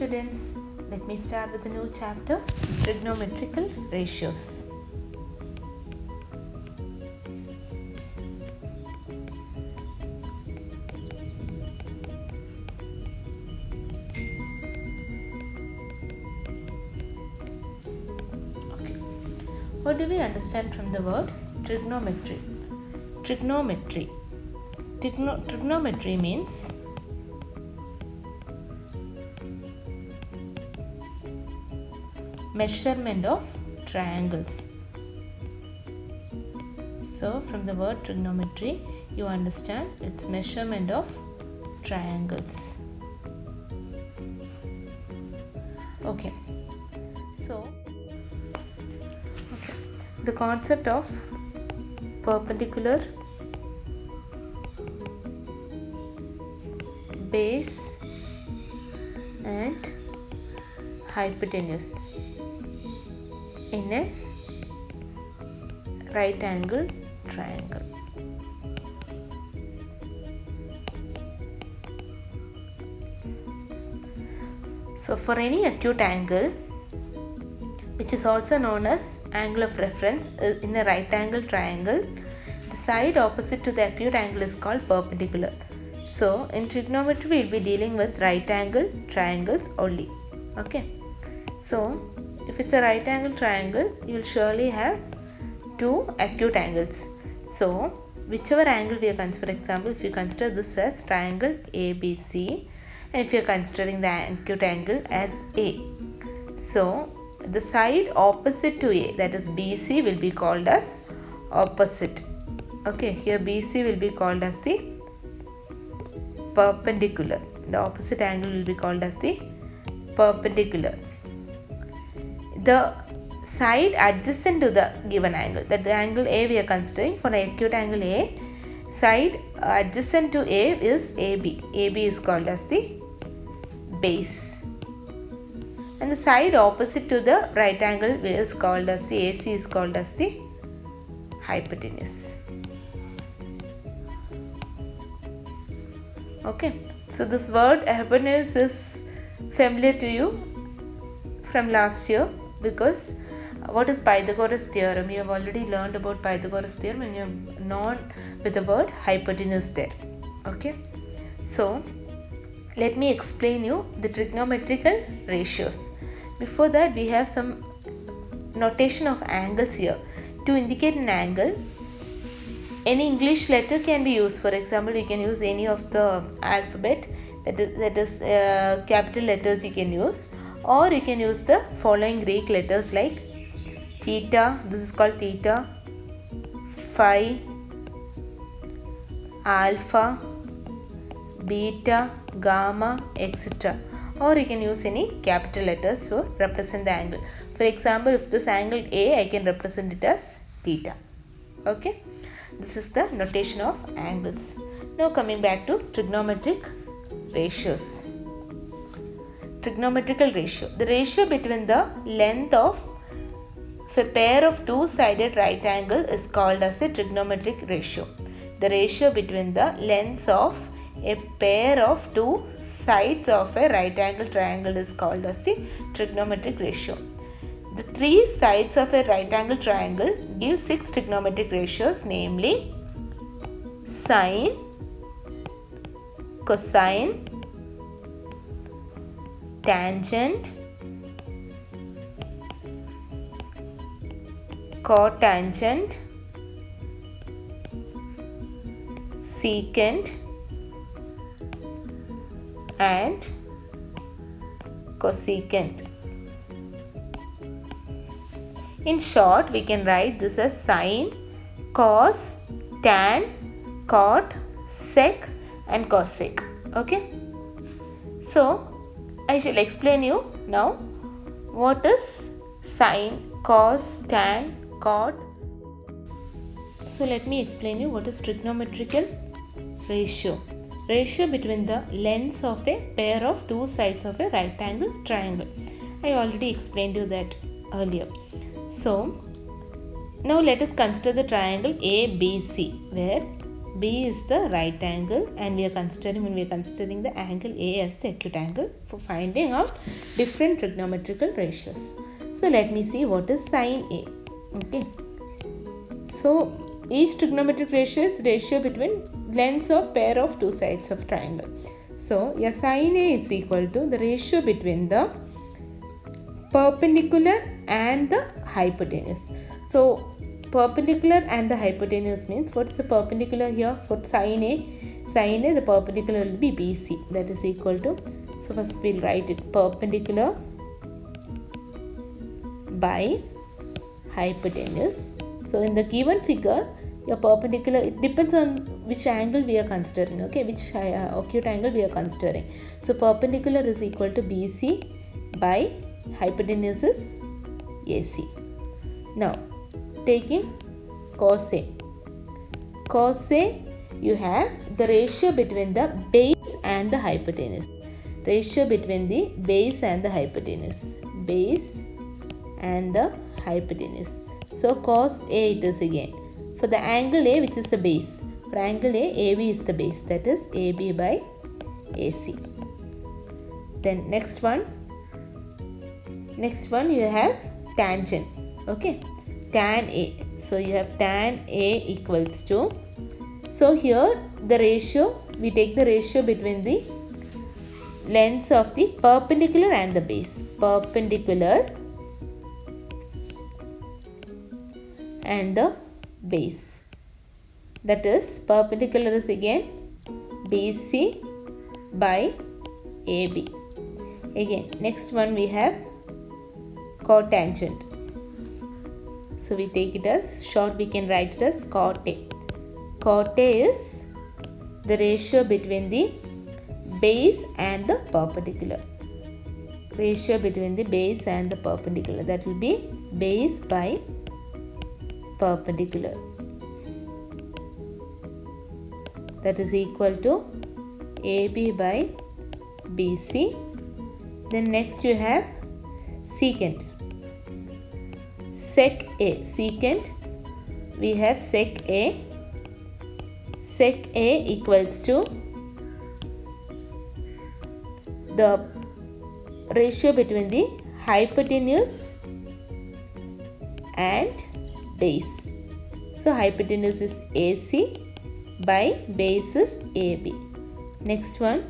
students, let me start with a new chapter, trigonometrical ratios. What do we understand from the word trigonometry? Trigonometry means measurement of triangles. So from the word trigonometry, you understand it's measurement of triangles. Okay. So the concept of perpendicular, base and hypotenuse in a right angle triangle. So for any acute angle, which is also known as angle of reference in a right angle triangle, the side opposite to the acute angle is called perpendicular. So in trigonometry we will be dealing with right angle triangles only. Okay. So if it's a right angle triangle, you will surely have two acute angles. So whichever angle we are considering, for example, if you consider this as triangle ABC, and if you are considering the acute angle as A, so the side opposite to A, that is BC, will be called as opposite. Okay, here BC will be called as the perpendicular. The opposite angle will be called as the perpendicular. The side adjacent to the given angle, that the angle A we are considering, for an acute angle A, side adjacent to A is AB. AB is called as the base. And the side opposite to the right angle is called as the AC, is called as the hypotenuse. Okay, so this word hypotenuse is familiar to you from last year, because what is Pythagoras theorem? You have already learned about Pythagoras theorem and you have known with the word hypotenuse there. Okay, so let me explain you the trigonometrical ratios. Before that, we have some notation of angles here. To indicate an angle, any English letter can be used. For example, you can use any of the alphabet, that is capital letters you can use, or you can use the following Greek letters like theta, this is called theta, phi, alpha, beta, gamma, etc. Or you can use any capital letters to represent the angle. For example, if this angle A, I can represent it as theta. Okay, this is the notation of angles. Now coming back to trigonometric ratios. Trigonometrical ratio. The ratio between the length of a pair of two-sided right angle is called as a trigonometric ratio. The ratio between the lengths of a pair of two sides of a right angle triangle is called as the trigonometric ratio. The three sides of a right angle triangle give 6 trigonometric ratios, namely sine, cosine, tangent, cotangent, secant and cosecant. In short, we can write this as sine, cos, tan, cot, sec and cosec. Okay. So I shall explain you now what is sine, cos, tan, cot. So let me explain you what is trigonometrical ratio. Ratio between the lengths of a pair of two sides of a right angle triangle. I already explained you that earlier. So now let us consider the triangle ABC, where B is the right angle, and when we are considering the angle A as the acute angle for finding out different trigonometrical ratios. So let me see what is sine A. Okay. So each trigonometric ratio is ratio between lengths of pair of two sides of triangle. So your sine A is equal to the ratio between the perpendicular and the hypotenuse. So perpendicular and the hypotenuse means, what's the perpendicular here for sine A? Sine A, the perpendicular will be BC, that is equal to, so first we'll write it, perpendicular by hypotenuse. So in the given figure, your perpendicular, it depends on which angle we are considering, okay, which acute angle we are considering. So perpendicular is equal to BC by hypotenuse is AC. Now taking cos A. Cos A, you have the ratio between the base and the hypotenuse. Ratio between the base and the hypotenuse. Base and the hypotenuse. So cos A it is again. For the angle A, which is the base. For angle A, AB is the base. That is AB by AC. Then next one you have tangent. Okay. Tan A. So you have tan A equals to, so here the ratio, we take the ratio between the lengths of the perpendicular and the base. Perpendicular and the base. That is perpendicular is again BC by AB. Again, next one we have cotangent. So we take it as short, we can write it as cot A. Cot A is the ratio between the base and the perpendicular. Ratio between the base and the perpendicular. That will be base by perpendicular. That is equal to AB by BC. Then next you have secant. Sec A. Secant, we have sec A. Sec A equals to the ratio between the hypotenuse and base. So hypotenuse is AC by base is AB. Next one,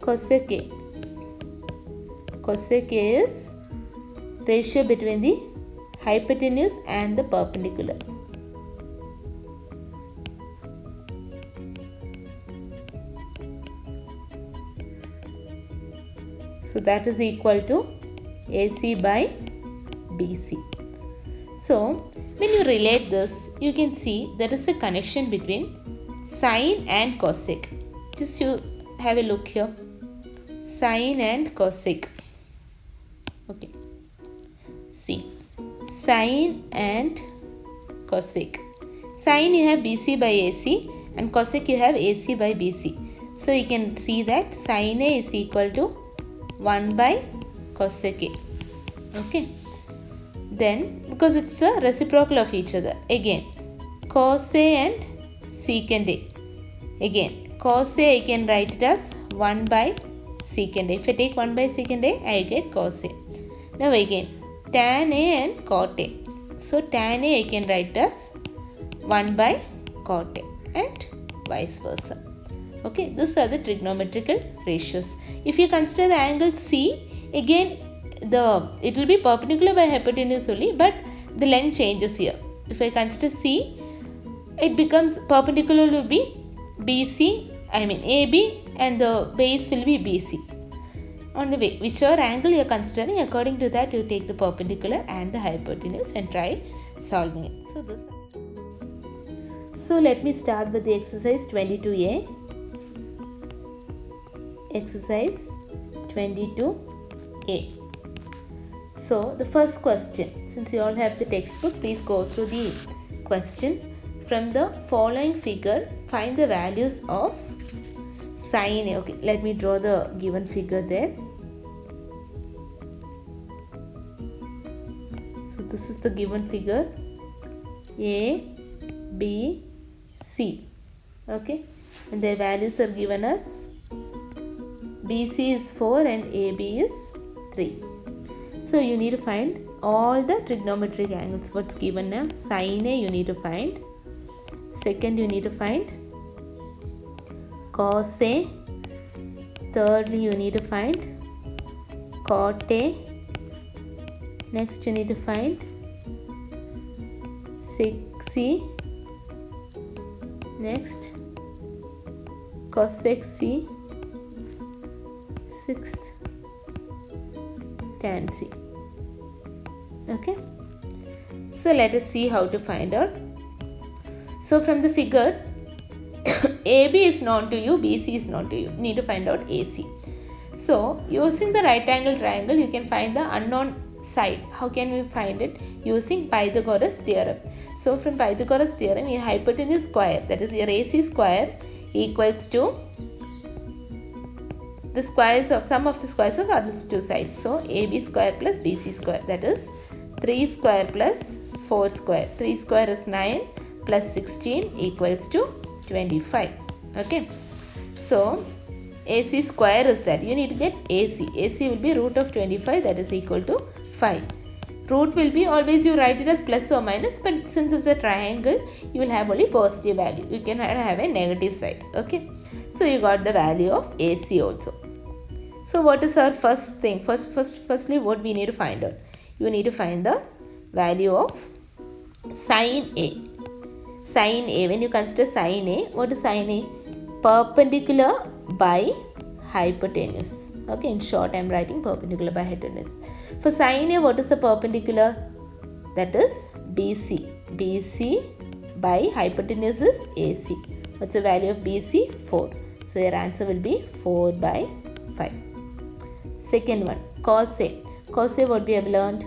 cosec A. Cosec A is ratio between the hypotenuse and the perpendicular. So that is equal to AC by BC. So when you relate this, you can see there is a connection between sine and cosec. Just you have a look here. Sine and cosec. Okay. See. Sine and cosec. Sine you have BC by AC and cosec you have AC by BC. So you can see that sine A is equal to 1 by cosec A. Okay. Then because it's a reciprocal of each other. Again cos A and secant A. Again cos A I can write it as 1 by secant A. If I take 1 by secant A, I get cos A. Now again tan A and cot A. So tan A I can write as 1 by cot A and vice versa. Okay, these are the trigonometrical ratios. If you consider the angle C, again it will be perpendicular by hypotenuse only, but the length changes here. If I consider C, it becomes perpendicular will be AB and the base will be BC. On the way, whichever angle you are considering, according to that you take the perpendicular and the hypotenuse and try solving it. So let me start with the exercise 22A. Exercise 22A. So the first question, since you all have the textbook, please go through the question. From the following figure, find the values of sine A. Okay, let me draw the given figure there. So this is the given figure A, B, C. Okay, and their values are given as BC is 4 and AB is 3. So you need to find all the trigonometric angles. What's given now? Sin A you need to find. Second you need to find cos A. Thirdly you need to find cot A. Next you need to find sec C. Next cosec C. Sixth tan C. Okay, so let us see how to find out. So from the figure AB is known to you, BC is known to you. You need to find out AC. So using the right angle triangle you can find the unknown side. How can we find it? Using Pythagoras theorem. So from Pythagoras theorem, your hypotenuse square, that is your AC square, equals to the squares of sum of the squares of other two sides. So AB square plus BC square, that is 3 square plus 4 square. 3 square is 9 plus 16 equals to 25. Okay, so AC square is that. You need to get AC. AC will be root of 25, that is equal to 5. Root will be always you write it as plus or minus, but since it's a triangle you will have only positive value. You can have a negative side. Okay, so you got the value of AC also. So what is our first thing? Firstly what we need to find out? You need to find the value of sin A. Sin A, when you consider sin A, what is sin A? Perpendicular by hypotenuse. Okay, in short I am writing perpendicular by hypotenuse. For sin A, what is the perpendicular? That is BC. BC by hypotenuse is AC. What's the value of BC? 4. So your answer will be 4 by 5. Second one, cos A. Cos A, what we have learned?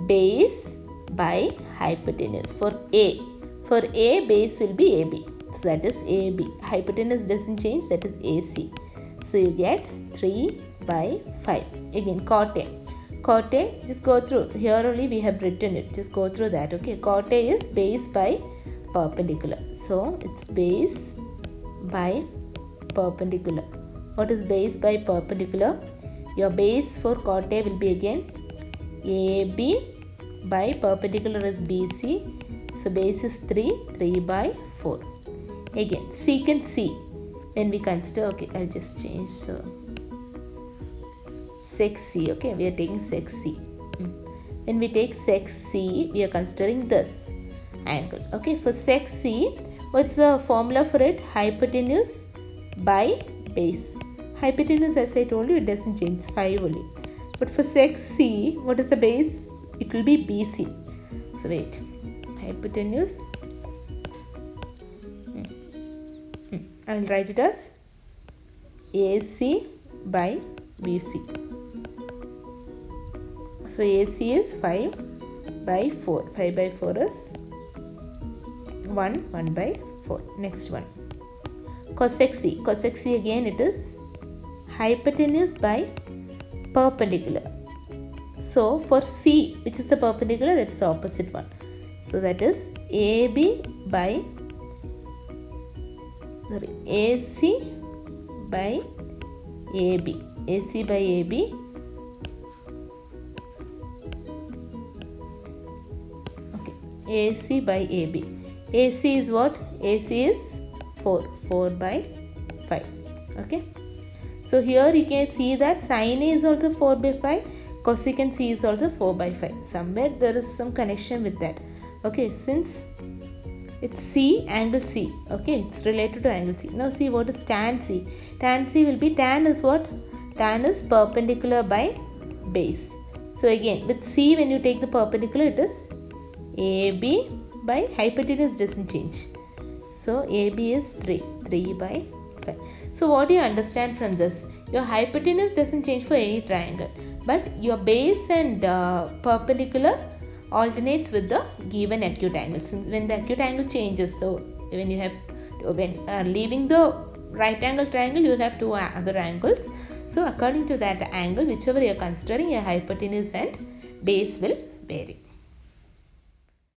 Base by hypotenuse. For A, base will be AB. So that is AB. Hypotenuse doesn't change, that is AC. So you get 3 by 5. Again, cot A. Cot A, just go through. Here only we have written it. Just go through that. Okay, cot A is base by perpendicular. So it's base by perpendicular. What is base by perpendicular? Your base for cot A will be again AB by perpendicular is BC. So base is 3 by 4. Again, secant C. When we consider, okay, I'll just change. So sec C, okay, we are taking sec C. When we take sec C, we are considering this angle. Okay, for sec C, what's the formula for it? Hypotenuse by base. Hypotenuse, as I told you, it doesn't change, 5 only. But for sec C, what is the base? It will be BC. So wait, hypotenuse. I will write it as AC by BC. So AC is 5 by 4. 5 by 4 is 1 by 4. Next one, cosec C. Cosec C, again it is hypotenuse by perpendicular. So for C, which is the perpendicular, it's the opposite one. So that is AC by AB. AC by AB. Okay, AC by AB. AC is what? AC is 4 by 5. Okay. So here you can see that sin A is also 4 by 5. Cosecant C is also 4 by 5. Somewhere there is some connection with that. Okay, since it's C, angle C. Okay, it's related to angle C. Now see what is tan C. Tan C will be, tan is what? Tan is perpendicular by base. So again, with C, when you take the perpendicular, it is AB by hypotenuse doesn't change. So AB is 3 by 5. So what do you understand from this? Your hypotenuse doesn't change for any triangle, but your base and perpendicular alternates with the given acute angle. Since when the acute angle changes, so when you have leaving the right angle triangle, you will have two other angles. So according to that angle, whichever you are considering, your hypotenuse and base will vary.